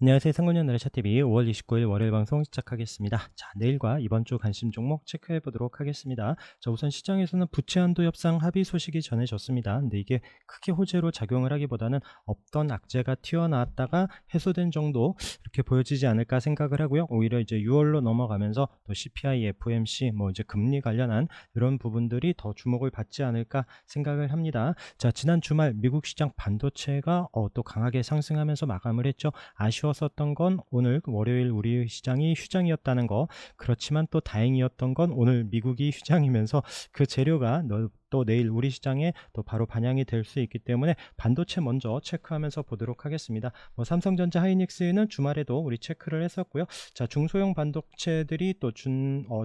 안녕하세요. 상권형 나래샤TV 5월 29일 월요일 방송 시작하겠습니다. 자, 내일과 이번 주 관심 종목 체크해 보도록 하겠습니다. 자, 우선 시장에서는 부채 한도 협상 합의 소식이 전해졌습니다. 근데 이게 크게 호재로 작용을 하기보다는 없던 악재가 튀어나왔다가 해소된 정도 이렇게 보여지지 않을까 생각을 하고요. 오히려 이제 6월로 넘어가면서 또 CPI, FOMC 뭐 이제 금리 관련한 이런 부분들이 더 주목을 받지 않을까 생각을 합니다. 자, 지난 주말 미국 시장 반도체가 또 강하게 상승하면서 마감을 했죠. 아쉬웠었던 건 오늘 월요일 우리 시장이 휴장이었다는 거, 그렇지만 또 다행이었던 건 오늘 미국이 휴장이면서 그 재료가 또 내일 우리 시장에 또 바로 반영이 될 수 있기 때문에 반도체 먼저 체크하면서 보도록 하겠습니다. 뭐 삼성전자, 하이닉스는 주말에도 우리 체크를 했었고요. 자, 중소형 반도체들이 또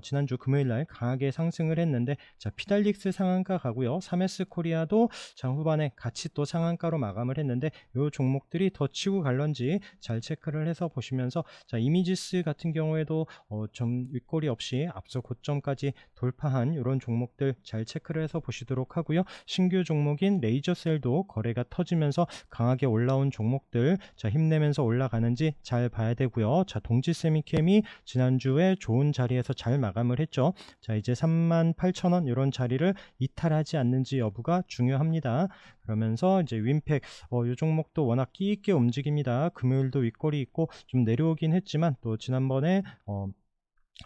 지난주 금요일날 강하게 상승을 했는데, 자, 피달릭스 상한가 가고요. 3S 코리아도 장 후반에 같이 또 상한가로 마감을 했는데, 요 종목들이 더 치고 갈런지 잘 체크를 해서 보시면서, 자, 이미지스 같은 경우에도 좀 윗꼬리 없이 앞서 고점까지 돌파한 이런 종목들 잘 체크를 해서 보시도록 하고요. 신규 종목인 레이저셀도 거래가 터지면서 강하게 올라온 종목들, 자, 힘내면서 올라가는지 잘 봐야 되고요. 자, 동지세미캠이 지난주에 좋은 자리에서 잘 마감을 했죠. 자, 이제 38,000원 이런 자리를 이탈하지 않는지 여부가 중요합니다. 그러면서 이제 윈팩, 이 종목도 워낙 끼 있게 움직입니다. 금요일도 윗꼬리 있고 좀 내려오긴 했지만 또 지난번에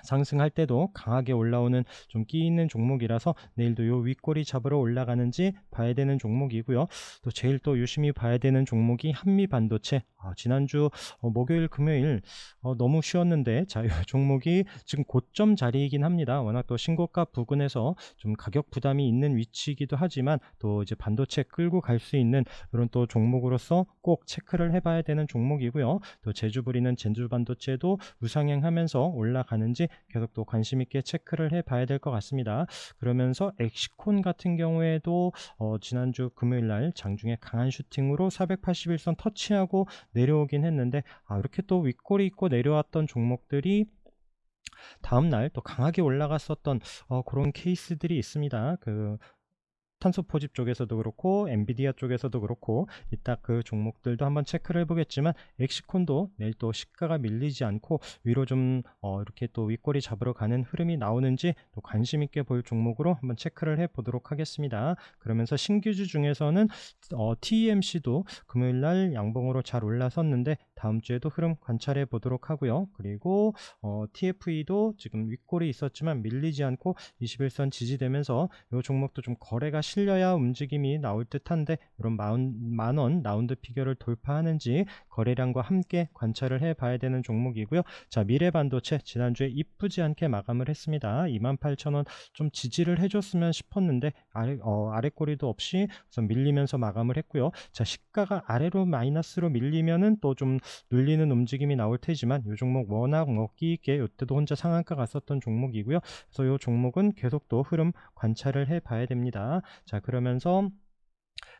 상승할 때도 강하게 올라오는 좀 끼 있는 종목이라서 내일도 요 윗꼬리 잡으러 올라가는지 봐야 되는 종목이고요. 또 제일 또 유심히 봐야 되는 종목이 한미반도체. 지난주 목요일 금요일 너무 쉬웠는데, 자, 이 종목이 지금 고점 자리이긴 합니다. 워낙 또 신고가 부근에서 좀 가격 부담이 있는 위치이기도 하지만 또 이제 반도체 끌고 갈 수 있는 그런 또 종목으로서 꼭 체크를 해봐야 되는 종목이고요. 또 제주부리는 제주반도체도 우상향하면서 올라가는지 계속 또 관심 있게 체크를 해 봐야 될 것 같습니다. 그러면서 엑시콘 같은 경우에도 지난주 금요일 날 장중에 강한 슈팅으로 481선 터치하고 내려오긴 했는데, 이렇게 또 윗꼬리 있고 내려왔던 종목들이 다음날 또 강하게 올라갔었던 그런 케이스들이 있습니다. 탄소 포집 쪽에서도 그렇고 엔비디아 쪽에서도 그렇고 이따 그 종목들도 한번 체크를 해보겠지만, 엑시콘도 내일 또 시가가 밀리지 않고 위로 좀 이렇게 또 윗꼬리 잡으러 가는 흐름이 나오는지 또 관심 있게 볼 종목으로 한번 체크를 해보도록 하겠습니다. 그러면서 신규주 중에서는 TEMC도 금요일날 양봉으로 잘 올라섰는데 다음 주에도 흐름 관찰해 보도록 하고요. 그리고 TFE도 지금 윗골이 있었지만 밀리지 않고 21선 지지되면서 이 종목도 좀 거래가 실려야 움직임이 나올 듯한데, 이런 만원 라운드 피겨를 돌파하는지 거래량과 함께 관찰을 해 봐야 되는 종목이고요. 자, 미래반도체 지난주에 이쁘지 않게 마감을 했습니다. 28,000원 좀 지지를 해줬으면 싶었는데 아래꼬리도 없이 우선 밀리면서 마감을 했고요. 자, 시가가 아래로 마이너스로 밀리면은 또 좀 눌리는 움직임이 나올 테지만, 이 종목 워낙 먹기 있게 이때도 혼자 상한가 갔었던 종목이고요. 그래서 이 종목은 계속 또 흐름 관찰을 해 봐야 됩니다. 자, 그러면서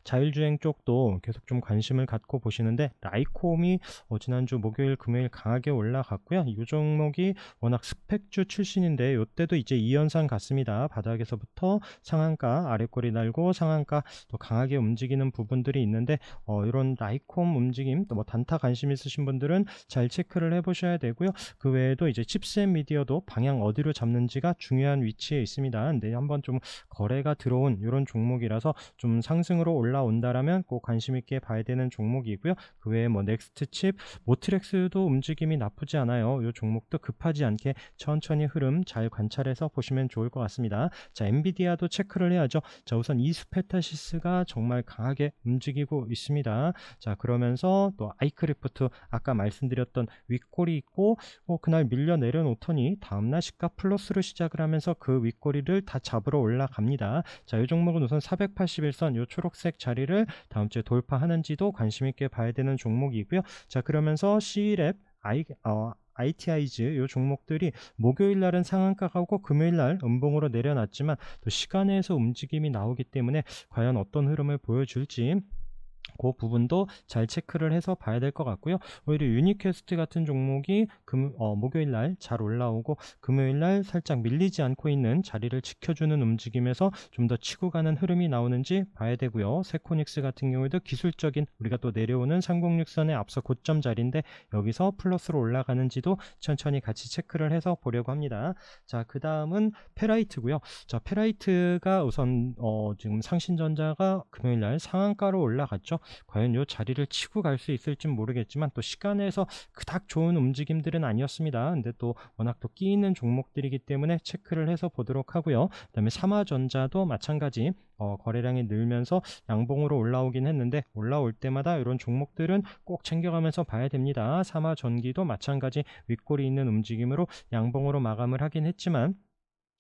자율주행 쪽도 계속 좀 관심을 갖고 보시는데, 라이코움이 지난주 목요일 금요일 강하게 올라갔고요. 이 종목이 워낙 스펙주 출신인데 이때도 이제 2연상 같습니다. 바닥에서부터 상한가 아래꼬리 날고 상한가 또 강하게 움직이는 부분들이 있는데, 이런 라이코움 움직임, 또 뭐 단타 관심 있으신 분들은 잘 체크를 해 보셔야 되고요. 그 외에도 이제 칩셋 미디어도 방향 어디로 잡는지가 중요한 위치에 있습니다. 근데 한번 좀 거래가 들어온 이런 종목이라서 좀 상승으로 올라온다라면 꼭 관심 있게 봐야 되는 종목이고요. 그 외에 뭐 넥스트칩, 모트렉스도 움직임이 나쁘지 않아요. 이 종목도 급하지 않게 천천히 흐름 잘 관찰해서 보시면 좋을 것 같습니다. 자, 엔비디아도 체크를 해야죠. 자, 우선 이스페타시스가 정말 강하게 움직이고 있습니다. 자, 그러면서 또 아이크리프트 아까 말씀드렸던 윗꼬리 있고 그날 밀려 내려놓더니 다음날 시가 플러스로 시작을 하면서 그 윗꼬리를 다 잡으러 올라갑니다. 자, 이 종목은 우선 481선 요 초록색 자리를 다음 주에 돌파하는지도 관심 있게 봐야 되는 종목이고요. 자, 그러면서 C랩, ITI즈 이 종목들이 목요일 날은 상한가 가고 금요일 날 음봉으로 내려놨지만 또 시간에서 움직임이 나오기 때문에 과연 어떤 흐름을 보여줄지 그 부분도 잘 체크를 해서 봐야 될 것 같고요. 오히려 유니퀘스트 같은 종목이 목요일 날 잘 올라오고 금요일 날 살짝 밀리지 않고 있는 자리를 지켜주는 움직임에서 좀 더 치고 가는 흐름이 나오는지 봐야 되고요. 세코닉스 같은 경우에도 기술적인 우리가 또 내려오는 306선의 앞서 고점 자리인데 여기서 플러스로 올라가는지도 천천히 같이 체크를 해서 보려고 합니다. 자, 그 다음은 페라이트고요. 자, 페라이트가 우선 지금 상신전자가 금요일 날 상한가로 올라갔죠. 과연 이 자리를 치고 갈 수 있을지 모르겠지만 또 시간에서 그닥 좋은 움직임들은 아니었습니다. 근데 또 워낙 또 끼 있는 종목들이기 때문에 체크를 해서 보도록 하고요. 그다음에 삼화전자도 마찬가지 거래량이 늘면서 양봉으로 올라오긴 했는데 올라올 때마다 이런 종목들은 꼭 챙겨가면서 봐야 됩니다. 삼화전기도 마찬가지 윗골이 있는 움직임으로 양봉으로 마감을 하긴 했지만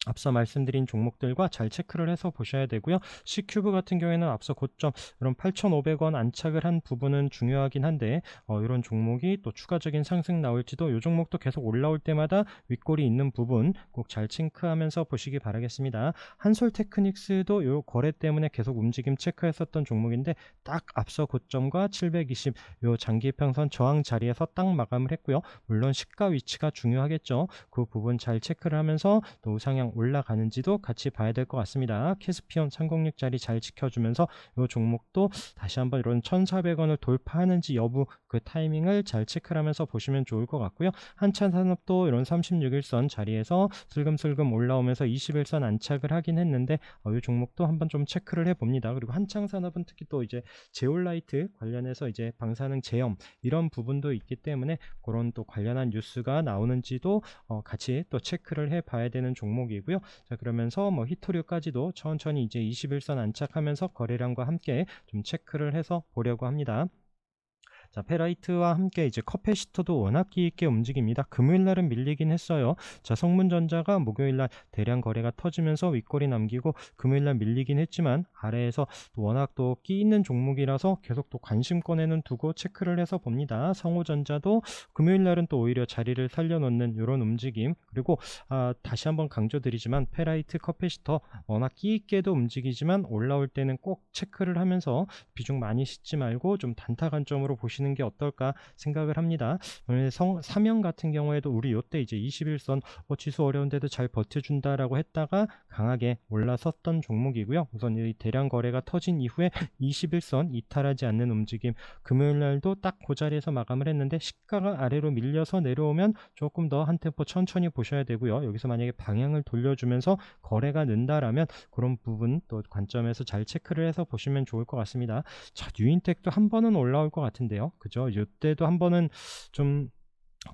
앞서 말씀드린 종목들과 잘 체크를 해서 보셔야 되고요. C큐브 같은 경우에는 앞서 고점 이런 8,500원 안착을 한 부분은 중요하긴 한데 이런 종목이 또 추가적인 상승 나올지도 이 종목도 계속 올라올 때마다 윗골이 있는 부분 꼭 잘 체크하면서 보시기 바라겠습니다. 한솔테크닉스도 이 거래 때문에 계속 움직임 체크했었던 종목인데 딱 앞서 고점과 720 이 장기평선 저항 자리에서 딱 마감을 했고요. 물론 시가 위치가 중요하겠죠. 그 부분 잘 체크를 하면서 또 우상향 올라가는지도 같이 봐야 될 것 같습니다. 캐스피온 306짜리 잘 지켜주면서 이 종목도 다시 한번 이런 1,400원을 돌파하는지 여부 그 타이밍을 잘 체크를 하면서 보시면 좋을 것 같고요. 한찬산업도 이런 36일선 자리에서 슬금슬금 올라오면서 21선 안착을 하긴 했는데 이 종목도 한번 좀 체크를 해봅니다. 그리고 한창산업은 특히 또 이제 제올라이트 관련해서 이제 방사능 제염 이런 부분도 있기 때문에 그런 또 관련한 뉴스가 나오는지도 같이 또 체크를 해봐야 되는 종목이고요. 자, 그러면서 뭐 히토류까지도 천천히 이제 21선 안착하면서 거래량과 함께 좀 체크를 해서 보려고 합니다. 자, 페라이트와 함께 이제 커패시터도 워낙 끼 있게 움직입니다. 금요일 날은 밀리긴 했어요. 자, 성문전자가 목요일 날 대량 거래가 터지면서 윗골이 남기고 금요일 날 밀리긴 했지만 아래에서 또 워낙 또 끼 있는 종목이라서 계속 또 관심권에는 두고 체크를 해서 봅니다. 성호전자도 금요일 날은 또 오히려 자리를 살려놓는 이런 움직임 그리고 다시 한번 강조드리지만 페라이트 커패시터 워낙 끼 있게도 움직이지만 올라올 때는 꼭 체크를 하면서 비중 많이 싣지 말고 좀 단타 관점으로 보시는 게 어떨까 생각을 합니다. 삼형 같은 경우에도 우리 요때 이제 21선 지수 어려운데도 잘 버텨준다라고 했다가 강하게 올라섰던 종목이고요. 우선 이 대량 거래가 터진 이후에 21선 이탈하지 않는 움직임 금요일 날도 딱 그 자리에서 마감을 했는데 시가가 아래로 밀려서 내려오면 조금 더 한 템포 천천히 보셔야 되고요. 여기서 만약에 방향을 돌려주면서 거래가 는다라면 그런 부분 또 관점에서 잘 체크를 해서 보시면 좋을 것 같습니다. 자, 뉴인텍도 한 번은 올라올 것 같은데요. 그죠? 이때도 한 번은 좀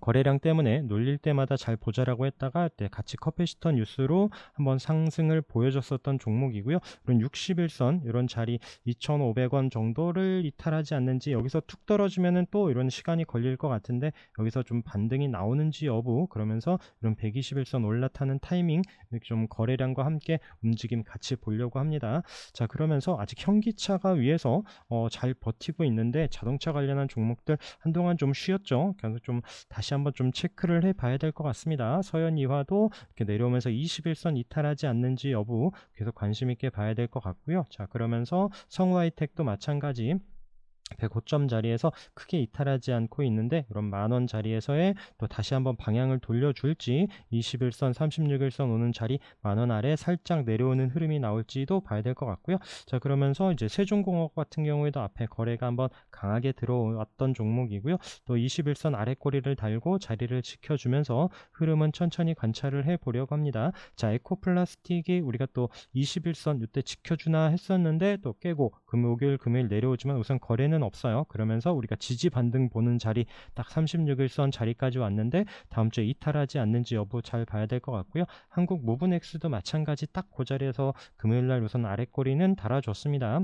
거래량 때문에 놀릴 때마다 잘 보자라고 했다가 같이 커패시터 뉴스로 한번 상승을 보여줬었던 종목이고요. 이런 61선 이런 자리 2,500원 정도를 이탈하지 않는지 여기서 툭 떨어지면은 또 이런 시간이 걸릴 것 같은데 여기서 좀 반등이 나오는지 여부 그러면서 이런 121선 올라타는 타이밍 이렇게 좀 거래량과 함께 움직임 같이 보려고 합니다. 자, 그러면서 아직 현기차가 위에서 잘 버티고 있는데 자동차 관련한 종목들 한동안 좀 쉬었죠. 그래서 좀 다시 한번 좀 체크를 해봐야 될 것 같습니다. 서현이화도 이렇게 내려오면서 21선 이탈하지 않는지 여부 계속 관심 있게 봐야 될 것 같고요. 자, 그러면서 성우하이텍도 마찬가지 105점 자리에서 크게 이탈하지 않고 있는데 이런 만원 자리에서의 또 다시 한번 방향을 돌려줄지 21선 36일선 오는 자리 만원 아래 살짝 내려오는 흐름이 나올지도 봐야 될 것 같고요. 자, 그러면서 이제 세종공업 같은 경우에도 앞에 거래가 한번 강하게 들어왔던 종목이고요. 또 21선 아래 꼬리를 달고 자리를 지켜주면서 흐름은 천천히 관찰을 해보려고 합니다. 자, 에코플라스틱이 우리가 또 21선 이때 지켜주나 했었는데 또 깨고 목요일 금요일 내려오지만 우선 거래는 없어요. 그러면서 우리가 지지 반등 보는 자리 딱 36일선 자리까지 왔는데 다음 주에 이탈하지 않는지 여부 잘 봐야 될 것 같고요. 한국 무브넥스도 마찬가지 딱 그 자리에서 금요일날 우선 아래꼬리는 달아줬습니다.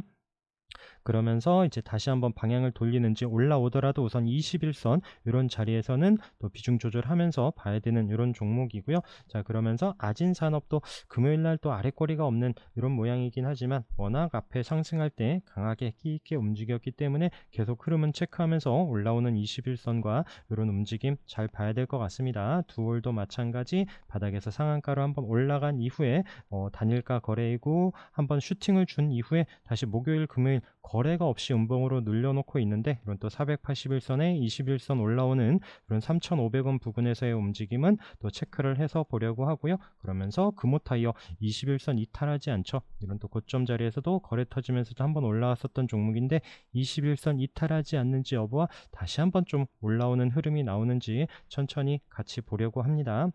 그러면서 이제 다시 한번 방향을 돌리는지 올라오더라도 우선 21선 이런 자리에서는 또 비중 조절하면서 봐야 되는 이런 종목이고요. 자, 그러면서 아진산업도 금요일날 또 아래꼬리가 없는 이런 모양이긴 하지만 워낙 앞에 상승할 때 강하게 끼 있게 움직였기 때문에 계속 흐름은 체크하면서 올라오는 21선과 이런 움직임 잘 봐야 될 것 같습니다. 두올도 마찬가지 바닥에서 상한가로 한번 올라간 이후에 단일가 거래이고 한번 슈팅을 준 이후에 다시 목요일 금요일 금요일 거래가 없이 음봉으로 눌려놓고 있는데, 이런 또 481선에 21선 올라오는 그런 3,500원 부근에서의 움직임은 또 체크를 해서 보려고 하고요. 그러면서 금호타이어 21선 이탈하지 않죠. 이런 또 고점 자리에서도 거래 터지면서도 한번 올라왔었던 종목인데 21선 이탈하지 않는지 여부와 다시 한번 좀 올라오는 흐름이 나오는지 천천히 같이 보려고 합니다.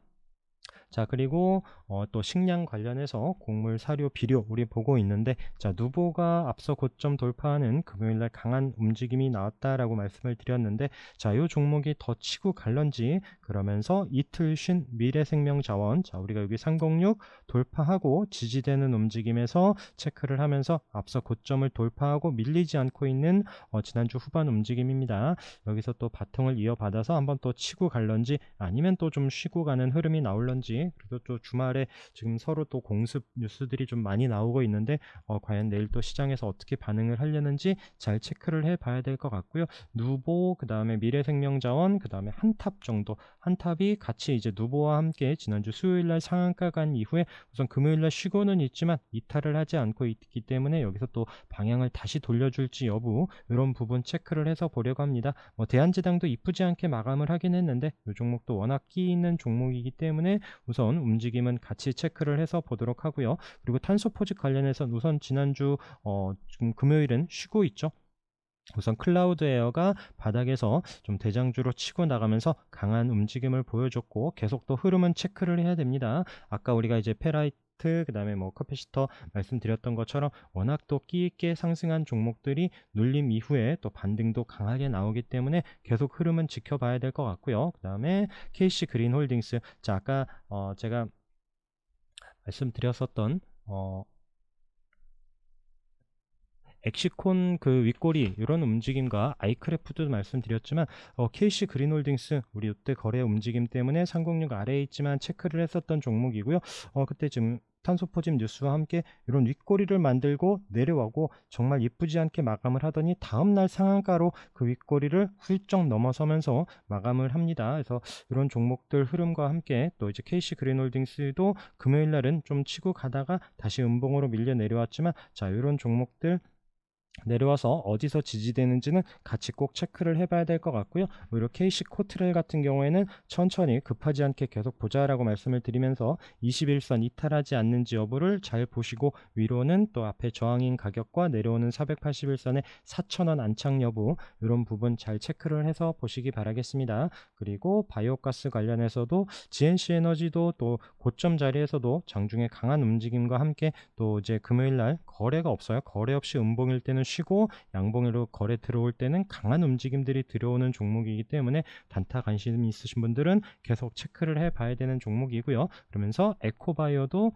자, 그리고 또 식량 관련해서 곡물, 사료, 비료 우리 보고 있는데, 자, 누보가 앞서 고점 돌파하는 금요일날 강한 움직임이 나왔다라고 말씀을 드렸는데, 자, 이 종목이 더 치고 갈런지, 그러면서 이틀 쉰 미래생명자원, 자, 우리가 여기 306 돌파하고 지지되는 움직임에서 체크를 하면서 앞서 고점을 돌파하고 밀리지 않고 있는 지난주 후반 움직임입니다. 여기서 또 바통을 이어받아서 한번 또 치고 갈런지, 아니면 또 좀 쉬고 가는 흐름이 나올런지, 그리고 또 주말에 지금 서로 또 공습 뉴스들이 좀 많이 나오고 있는데 과연 내일 또 시장에서 어떻게 반응을 하려는지 잘 체크를 해 봐야 될 것 같고요. 누보, 그 다음에 미래생명자원, 그 다음에 한탑 정도, 한탑이 같이 이제 누보와 함께 지난주 수요일날 상한가 간 이후에 우선 금요일날 쉬고는 있지만 이탈을 하지 않고 있기 때문에 여기서 또 방향을 다시 돌려줄지 여부, 이런 부분 체크를 해서 보려고 합니다. 대한제당도 이쁘지 않게 마감을 하긴 했는데 이 종목도 워낙 끼 있는 종목이기 때문에 우선 움직임은 같이 체크를 해서 보도록 하고요. 그리고 탄소포집 관련해서는 우선 지난주 지금 금요일은 쉬고 있죠. 우선 클라우드 에어가 바닥에서 좀 대장주로 치고 나가면서 강한 움직임을 보여줬고, 계속 또 흐름은 체크를 해야 됩니다. 아까 우리가 이제 페라이트, 그 다음에 뭐 커피시터 말씀드렸던 것처럼 워낙 또 끼있게 상승한 종목들이 눌림 이후에 또 반등도 강하게 나오기 때문에 계속 흐름은 지켜봐야 될 것 같고요. 그 다음에 KC 그린홀딩스, 자, 아까 제가 말씀드렸었던 엑시콘 그 윗꼬리 이런 움직임과 아이크래프트도 말씀드렸지만 KC 그린홀딩스 우리 이때 거래 움직임 때문에 306 아래에 있지만 체크를 했었던 종목이고요. 그때 지금 탄소포집 뉴스와 함께 이런 윗꼬리를 만들고 내려가고 정말 이쁘지 않게 마감을 하더니 다음날 상한가로 그 윗꼬리를 훌쩍 넘어서면서 마감을 합니다. 그래서 이런 종목들 흐름과 함께 또 이제 KC 그린홀딩스도 금요일 날은 좀 치고 가다가 다시 음봉으로 밀려 내려왔지만, 자, 이런 종목들 내려와서 어디서 지지되는지는 같이 꼭 체크를 해봐야 될 것 같고요. 오히려 KC 코트렐 같은 경우에는 천천히 급하지 않게 계속 보자라고 말씀을 드리면서 21선 이탈하지 않는지 여부를 잘 보시고, 위로는 또 앞에 저항인 가격과 내려오는 481선의 4,000원 안착 여부, 이런 부분 잘 체크를 해서 보시기 바라겠습니다. 그리고 바이오가스 관련해서도 GNC 에너지도 또 고점 자리에서도 장중에 강한 움직임과 함께 또 이제 금요일날 거래가 없어요. 거래 없이 음봉일 때는 쉬고 양봉으로 거래 들어올 때는 강한 움직임들이 들어오는 종목이기 때문에 단타 관심 있으신 분들은 계속 체크를 해 봐야 되는 종목이고요. 그러면서 에코바이오도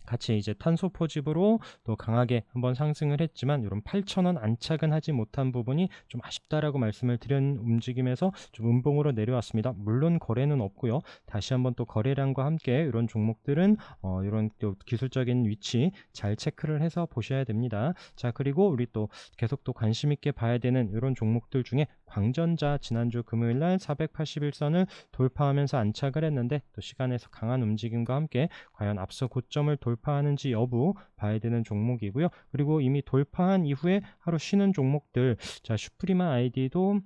같이 이제 탄소 포집으로 또 강하게 한번 상승을 했지만 이런 8,000원 안착은 하지 못한 부분이 좀 아쉽다라고 말씀을 드린 움직임에서 좀 음봉으로 내려왔습니다. 물론 거래는 없고요. 다시 한번 또 거래량과 함께 이런 종목들은 이런 또 기술적인 위치 잘 체크를 해서 보셔야 됩니다. 자, 그리고 우리 또 계속 또 관심 있게 봐야 되는 이런 종목들 중에 광전자, 지난주 금요일 날 481선을 돌파하면서 안착을 했는데 또 시간에서 강한 움직임과 함께 과연 앞서 고점을 돌파하는지 여부 봐야 되는 종목이고요. 그리고 이미 돌파한 이후에 하루 쉬는 종목들, 자, 슈프리마 아이디도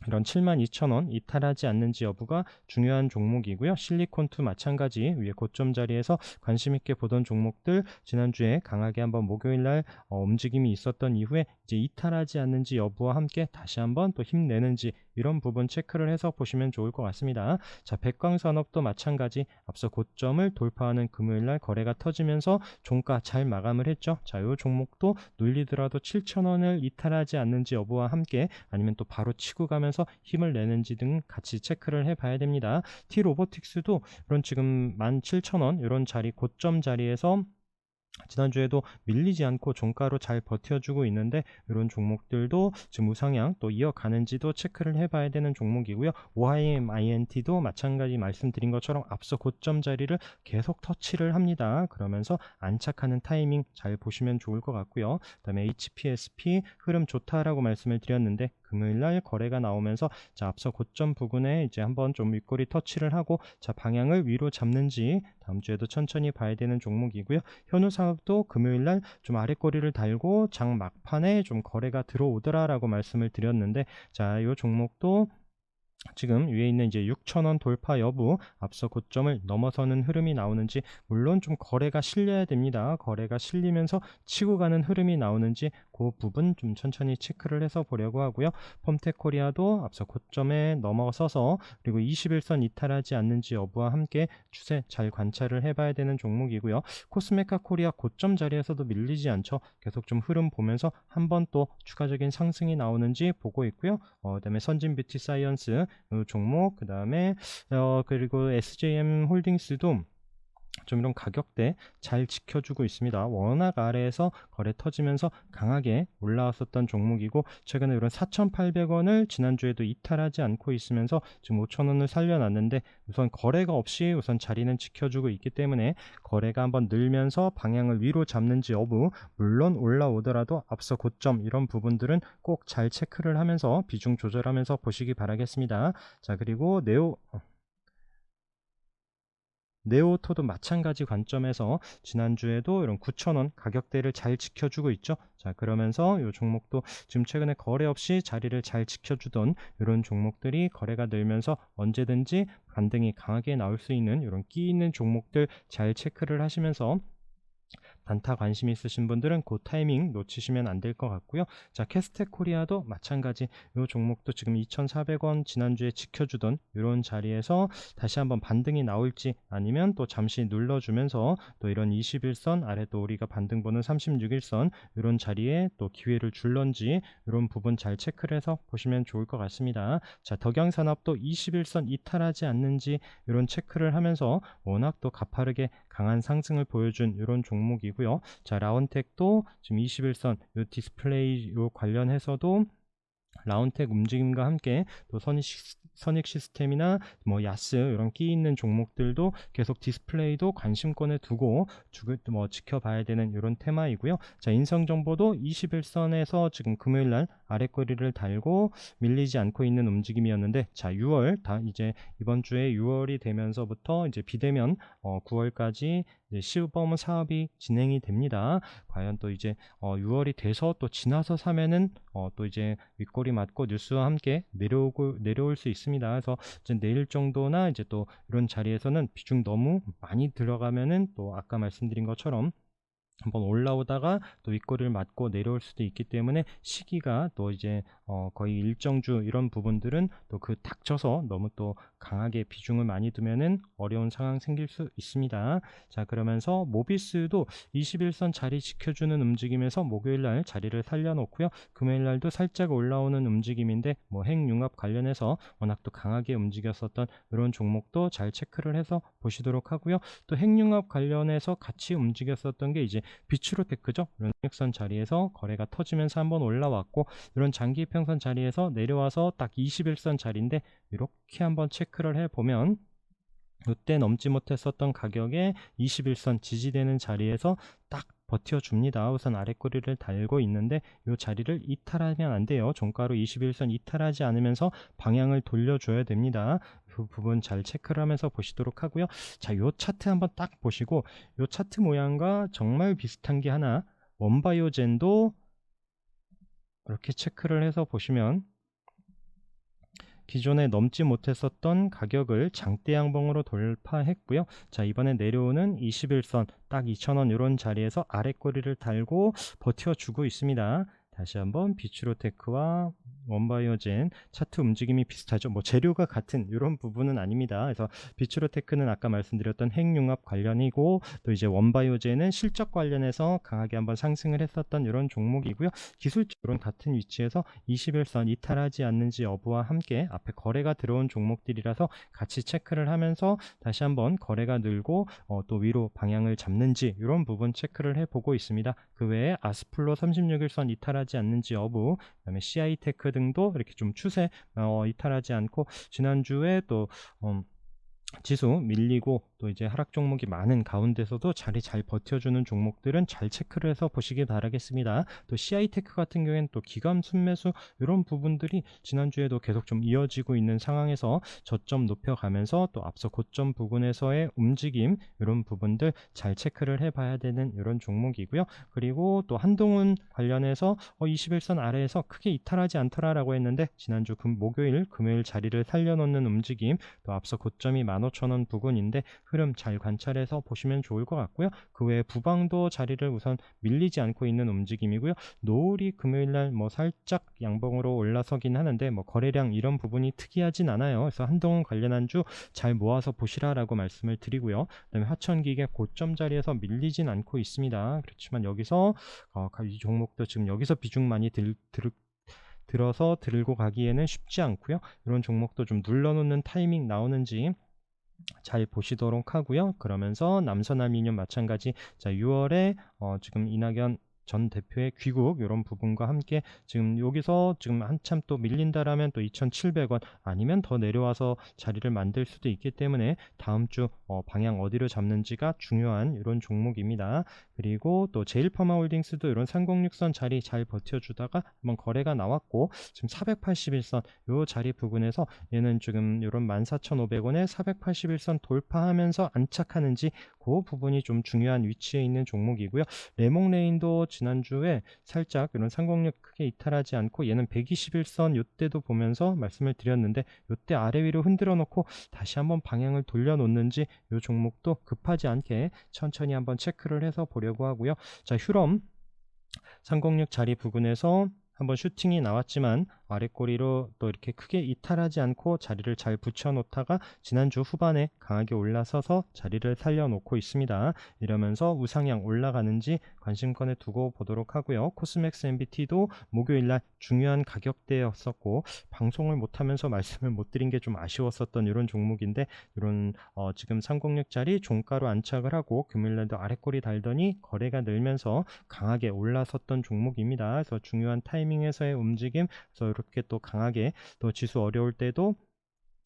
이런 72,000원 이탈하지 않는지 여부가 중요한 종목이고요. 실리콘투 마찬가지 위에 고점 자리에서 관심 있게 보던 종목들 지난주에 강하게 한번 목요일날 움직임이 있었던 이후에 이제 이탈하지 않는지 여부와 함께 다시 한번 또 힘내는지, 이런 부분 체크를 해서 보시면 좋을 것 같습니다. 자, 백광산업도 마찬가지 앞서 고점을 돌파하는 금요일날 거래가 터지면서 종가 잘 마감을 했죠. 자, 이 종목도 눌리더라도 7,000원을 이탈하지 않는지 여부와 함께 아니면 또 바로 치고 가면서 힘을 내는지 등 같이 체크를 해 봐야 됩니다. T로보틱스도 이런 지금 17,000원 이런 자리 고점 자리에서 지난주에도 밀리지 않고 종가로 잘 버텨주고 있는데 이런 종목들도 지금 우상향 또 이어가는지도 체크를 해봐야 되는 종목이고요. OIM INT도 마찬가지 말씀드린 것처럼 앞서 고점 자리를 계속 터치를 합니다. 그러면서 안착하는 타이밍 잘 보시면 좋을 것 같고요. 그 다음에 HPSP 흐름 좋다라고 말씀을 드렸는데 금요일날 거래가 나오면서 자, 앞서 고점 부근에 이제 한번 좀 윗꼬리 터치를 하고 자, 방향을 위로 잡는지 다음 주에도 천천히 봐야 되는 종목이고요. 현우 사업도 금요일날 좀 아랫꼬리를 달고 장 막판에 좀 거래가 들어오더라라고 말씀을 드렸는데 자, 이 종목도 지금 위에 있는 이제 6,000원 돌파 여부, 앞서 고점을 넘어서는 흐름이 나오는지, 물론 좀 거래가 실려야 됩니다. 거래가 실리면서 치고 가는 흐름이 나오는지 그 부분 좀 천천히 체크를 해서 보려고 하고요. 펌텍코리아도 앞서 고점에 넘어서서 그리고 21선 이탈하지 않는지 여부와 함께 추세 잘 관찰을 해봐야 되는 종목이고요. 코스메카 코리아 고점 자리에서도 밀리지 않죠. 계속 좀 흐름 보면서 한번 또 추가적인 상승이 나오는지 보고 있고요. 그다음에 선진 뷰티 사이언스 종목, 그 다음에 그리고 SJM 홀딩스도 좀 이런 가격대 잘 지켜주고 있습니다. 워낙 아래에서 거래 터지면서 강하게 올라왔었던 종목이고 최근에 이런 4,800원을 지난주에도 이탈하지 않고 있으면서 지금 5,000원을 살려놨는데 우선 거래가 없이 우선 자리는 지켜주고 있기 때문에 거래가 한번 늘면서 방향을 위로 잡는지 여부, 물론 올라오더라도 앞서 고점 이런 부분들은 꼭 잘 체크를 하면서 비중 조절하면서 보시기 바라겠습니다. 자, 그리고 네오토도 마찬가지 관점에서 지난주에도 이런 9,000원 가격대를 잘 지켜주고 있죠. 자, 그러면서 이 종목도 지금 최근에 거래 없이 자리를 잘 지켜주던 이런 종목들이 거래가 늘면서 언제든지 반등이 강하게 나올 수 있는 이런 끼 있는 종목들 잘 체크를 하시면서 단타 관심 있으신 분들은 그 타이밍 놓치시면 안 될 것 같고요. 자, 캐스텍 코리아도 마찬가지 이 종목도 지금 2,400원 지난주에 지켜주던 이런 자리에서 다시 한번 반등이 나올지 아니면 또 잠시 눌러주면서 또 이런 21선 아래 또 우리가 반등 보는 36일선 이런 자리에 또 기회를 줄런지 이런 부분 잘 체크를 해서 보시면 좋을 것 같습니다. 자, 덕양산업도 21선 이탈하지 않는지 이런 체크를 하면서 워낙 또 가파르게 강한 상승을 보여준 이런 종목이고요. 자, 라온텍도 지금 21선 요 디스플레이 요 관련해서도 라운텍 움직임과 함께 또 선익 시스템이나 뭐 야스 이런 끼 있는 종목들도 계속 디스플레이도 관심권에 두고 지켜봐야 되는 이런 테마이고요. 자, 인성정보도 21선에서 지금 금요일날 아랫꼬리를 달고 밀리지 않고 있는 움직임이었는데 자, 6월 다 이제 이번 주에 6월이 되면서부터 이제 비대면 9월까지 이제 시범 사업이 진행이 됩니다. 과연 또 이제 6월이 돼서 또 지나서 사면은 또 이제 윗꼬리 맞고 뉴스와 함께 내려올 수 있습니다. 그래서 이제 내일 정도나 이제 또 이런 자리에서는 비중 너무 많이 들어가면은 또 아까 말씀드린 것처럼 한번 올라오다가 또 윗꼬리를 맞고 내려올 수도 있기 때문에 시기가 또 이제 거의 일정주 이런 부분들은 또 그 닥쳐서 너무 또 강하게 비중을 많이 두면은 어려운 상황 생길 수 있습니다. 자, 그러면서 모비스도 21선 자리 지켜주는 움직임에서 목요일날 자리를 살려놓고요. 금요일날도 살짝 올라오는 움직임인데 뭐 핵융합 관련해서 워낙 또 강하게 움직였었던 이런 종목도 잘 체크를 해서 보시도록 하고요. 또 핵융합 관련해서 같이 움직였었던 게 이제 비추로테크죠. 이런 선 자리에서 거래가 터지면서 한번 올라왔고 이런 장기 평선 자리에서 내려와서 딱 21선 자리인데 이렇게 한번 체크를 해보면 이때 넘지 못했었던 가격에 21선 지지되는 자리에서 딱 버텨줍니다. 우선 아랫꼬리를 달고 있는데 이 자리를 이탈하면 안 돼요. 종가로 21선 이탈하지 않으면서 방향을 돌려줘야 됩니다. 그 부분 잘 체크를 하면서 보시도록 하고요. 자, 이 차트 한번 딱 보시고 이 차트 모양과 정말 비슷한 게 하나, 원바이오젠도 이렇게 체크를 해서 보시면 기존에 넘지 못했었던 가격을 장대 양봉으로 돌파했고요. 자, 이번에 내려오는 21선 딱 2,000원 이런 자리에서 아랫꼬리를 달고 버텨주고 있습니다. 다시 한번 비추로테크와 원바이오젠 차트 움직임이 비슷하죠. 뭐 재료가 같은 이런 부분은 아닙니다. 그래서 비추로테크는 아까 말씀드렸던 핵융합 관련이고 또 이제 원바이오젠은 실적 관련해서 강하게 한번 상승을 했었던 이런 종목이고요. 기술적으로는 같은 위치에서 21선 이탈하지 않는지 여부와 함께 앞에 거래가 들어온 종목들이라서 같이 체크를 하면서 다시 한번 거래가 늘고 또 위로 방향을 잡는지 이런 부분 체크를 해보고 있습니다. 그 외에 아스플로 36일선 이탈하지 않는지 여부, 그다음에 CI테크 등도 이렇게 좀 추세 이탈하지 않고 지난주에 또 지수 밀리고 또 이제 하락 종목이 많은 가운데서도 자리 잘 버텨주는 종목들은 잘 체크를 해서 보시기 바라겠습니다. 또 CI테크 같은 경우에는 또 기관 순매수 이런 부분들이 지난주에도 계속 좀 이어지고 있는 상황에서 저점 높여가면서 또 앞서 고점 부근에서의 움직임 이런 부분들 잘 체크를 해봐야 되는 이런 종목이고요. 그리고 또 한동훈 관련해서 21선 아래에서 크게 이탈하지 않더라라고 했는데 지난주 목요일 금요일 자리를 살려놓는 움직임 또 앞서 고점이 15,000원 부근인데 흐름 잘 관찰해서 보시면 좋을 것 같고요. 그 외에 부방도 자리를 우선 밀리지 않고 있는 움직임이고요. 노을이 금요일날 뭐 살짝 양봉으로 올라서긴 하는데 뭐 거래량 이런 부분이 특이하진 않아요. 그래서 한동훈 관련한 주 잘 모아서 보시라라고 말씀을 드리고요. 그다음에 하천기계 고점 자리에서 밀리진 않고 있습니다. 그렇지만 여기서 이 종목도 지금 여기서 비중 많이 들어서 들고 가기에는 쉽지 않고요. 이런 종목도 좀 눌러놓는 타이밍 나오는지 잘 보시도록 하고요. 그러면서 남선알미늄 마찬가지. 자, 6월에 지금 이낙연 전 대표의 귀국 이런 부분과 함께 지금 여기서 지금 한참 또 밀린다라면 또 2,700원 아니면 더 내려와서 자리를 만들 수도 있기 때문에 다음 주 방향 어디로 잡는지가 중요한 이런 종목입니다. 그리고 또 제일파마홀딩스도 이런 306선 자리 잘 버텨주다가 한번 거래가 나왔고 지금 481선 요 자리 부근에서 얘는 지금 이런 14,500원에 481선 돌파하면서 안착하는지 그 부분이 좀 중요한 위치에 있는 종목이고요. 레몽레인도 지난주에 살짝 이런 306 크게 이탈하지 않고 얘는 121선 요때도 보면서 말씀을 드렸는데 요때 아래 위로 흔들어 놓고 다시 한번 방향을 돌려놓는지 요 종목도 급하지 않게 천천히 한번 체크를 해서 보려고 하고요. 자, 휴럼 306 자리 부근에서 한번 슈팅이 나왔지만 아랫꼬리로 또 이렇게 크게 이탈하지 않고 자리를 잘 붙여놓다가 지난주 후반에 강하게 올라서서 자리를 살려놓고 있습니다. 이러면서 우상향 올라가는지 관심권에 두고 보도록 하고요. 코스맥스 MBT도 목요일날 중요한 가격대였었고 방송을 못하면서 말씀을 못 드린 게 좀 아쉬웠었던 이런 종목인데 이런 지금 306짜리 종가로 안착을 하고 금요일날도 아랫꼬리 달더니 거래가 늘면서 강하게 올라섰던 종목입니다. 그래서 중요한 타이밍에서의 움직임, 그래서 이렇게 또 강하게 또 지수 어려울 때도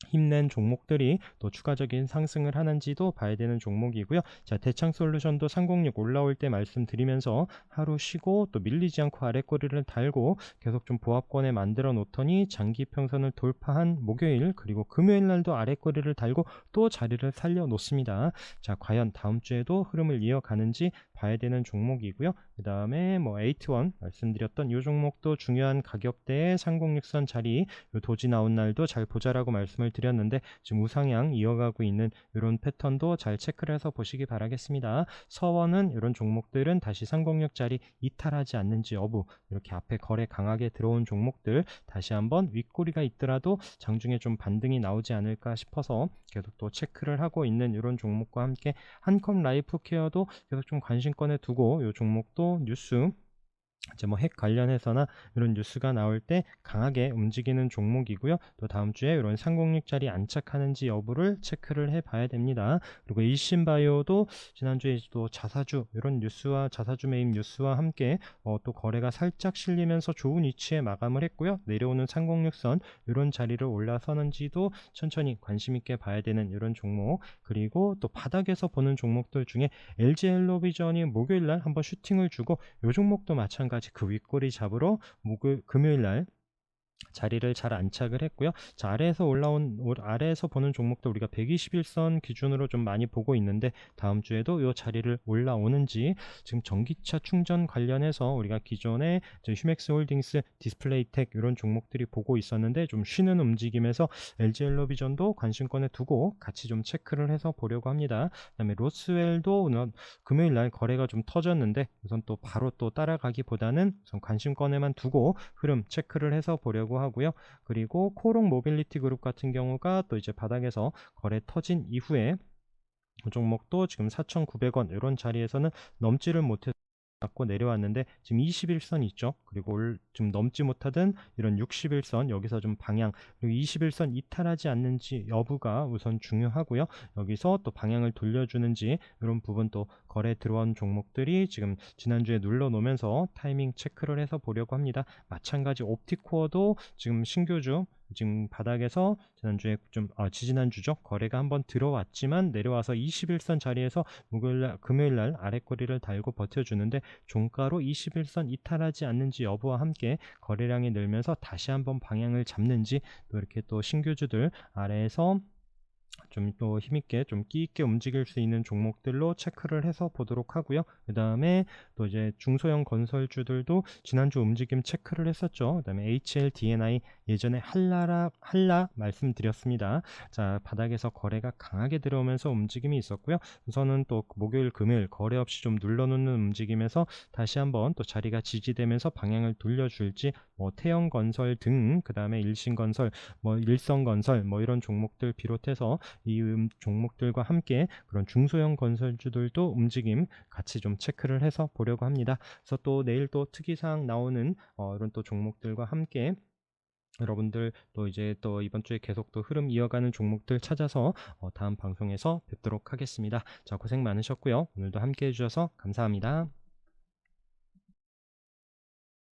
힘낸 종목들이 또 추가적인 상승을 하는지도 봐야 되는 종목이고요. 자, 대창솔루션도 306 올라올 때 말씀드리면서 하루 쉬고 또 밀리지 않고 아랫꼬리를 달고 계속 좀 보합권에 만들어 놓더니 장기 평선을 돌파한 목요일 그리고 금요일 날도 아랫꼬리를 달고 또 자리를 살려 놓습니다. 자, 과연 다음 주에도 흐름을 이어가는지 봐야 되는 종목이고요. 그 다음에 뭐 에이트원 말씀드렸던 이 종목도 중요한 가격대의 306선 자리 요 도지 나온 날도 잘 보자라고 말씀을 드렸는데 지금 우상향 이어가고 있는 이런 패턴도 잘 체크를 해서 보시기 바라겠습니다. 서원은 이런 종목들은 다시 306짜리 이탈하지 않는지 여부 이렇게 앞에 거래 강하게 들어온 종목들 다시 한번 윗꼬리가 있더라도 장중에 좀 반등이 나오지 않을까 싶어서 계속 또 체크를 하고 있는 이런 종목과 함께 한컴 라이프 케어도 계속 좀 관심권에 두고 이 종목도 뉴스 이제 뭐 핵 관련해서나 이런 뉴스가 나올 때 강하게 움직이는 종목이고요. 또 다음 주에 이런 306짜리 안착하는지 여부를 체크를 해봐야 됩니다. 그리고 일신바이오도 지난주에 또 자사주 이런 뉴스와 자사주 매입 뉴스와 함께 또 거래가 살짝 실리면서 좋은 위치에 마감을 했고요. 내려오는 306선 이런 자리를 올라서는지도 천천히 관심 있게 봐야 되는 이런 종목 그리고 또 바닥에서 보는 종목들 중에 LG헬로비전이 목요일날 한번 슈팅을 주고 이 종목도 마찬가지 그 윗꼬리 잡으러 금요일날 자리를 잘 안착을 했고요. 자, 아래에서 보는 종목도 우리가 121선 기준으로 좀 많이 보고 있는데 다음 주에도 이 자리를 올라오는지 지금 전기차 충전 관련해서 우리가 기존에 휴맥스홀딩스, 디스플레이텍 이런 종목들이 보고 있었는데 좀 쉬는 움직임에서 LG엘로비전도 관심권에 두고 같이 좀 체크를 해서 보려고 합니다. 그다음에 로스웰도 오늘 금요일날 거래가 좀 터졌는데 우선 또 바로 또 따라가기보다는 우선 관심권에만 두고 흐름 체크를 해서 보려고 하고요. 그리고 코롱 모빌리티 그룹 같은 경우가 또 이제 바닥에서 거래 터진 이후에 그 종목도 지금 4,900원 이런 자리에서는 넘지를 못해서 맞고 내려왔는데 지금 21선 있죠. 그리고 좀 넘지 못하던 이런 61선 여기서 좀 방향 그리고 21선 이탈하지 않는지 여부가 우선 중요하고요. 여기서 또 방향을 돌려주는지 이런 부분 또 거래 들어온 종목들이 지금 지난주에 눌러놓으면서 타이밍 체크를 해서 보려고 합니다. 마찬가지 옵티코어도 지금 신규주 지금 바닥에서 지난주에 지지난주죠. 거래가 한번 들어왔지만 내려와서 21선 자리에서 금요일날 아랫꼬리를 달고 버텨주는데 종가로 21선 이탈하지 않는지 여부와 함께 거래량이 늘면서 다시 한번 방향을 잡는지, 또 이렇게 또 신규주들 아래에서 좀 또 힘있게 좀 끼있게 움직일 수 있는 종목들로 체크를 해서 보도록 하고요. 그 다음에 또 이제 중소형 건설주들도 지난주 움직임 체크를 했었죠. 그 다음에 HLDNI 예전에 한라 말씀드렸습니다. 자, 바닥에서 거래가 강하게 들어오면서 움직임이 있었고요. 우선은 또 목요일 금요일 거래 없이 좀 눌러놓는 움직임에서 다시 한번 또 자리가 지지되면서 방향을 돌려줄지, 태영건설 등, 그 다음에 일신건설, 일성건설, 이런 종목들 비롯해서 이 종목들과 함께 그런 중소형 건설주들도 움직임 같이 좀 체크를 해서 보려고 합니다. 그래서 또 내일 또 특이사항 나오는 이런 또 종목들과 함께 여러분들 또 이제 또 이번 주에 계속 또 흐름 이어가는 종목들 찾아서 다음 방송에서 뵙도록 하겠습니다. 자, 고생 많으셨고요. 오늘도 함께 해주셔서 감사합니다.